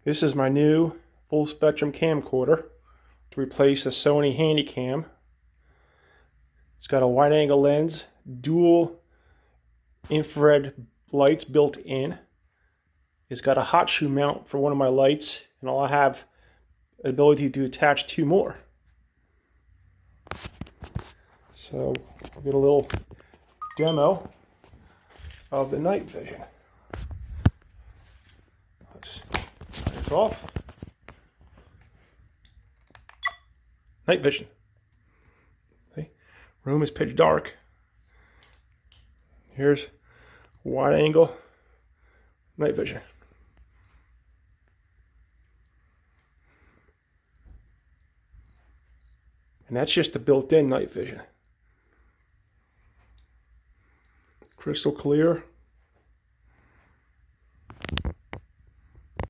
This is my new full spectrum camcorder to replace the Sony Handycam. It's got a wide angle lens, dual infrared lights built in. It's got a hot shoe mount for one of my lights, and I'll have the ability to attach two more. So I'll get a little demo of the night vision. Let's turn this off. Night vision. See? Room is pitch dark. Here's wide angle night vision. And that's just the built-in night vision. Crystal clear.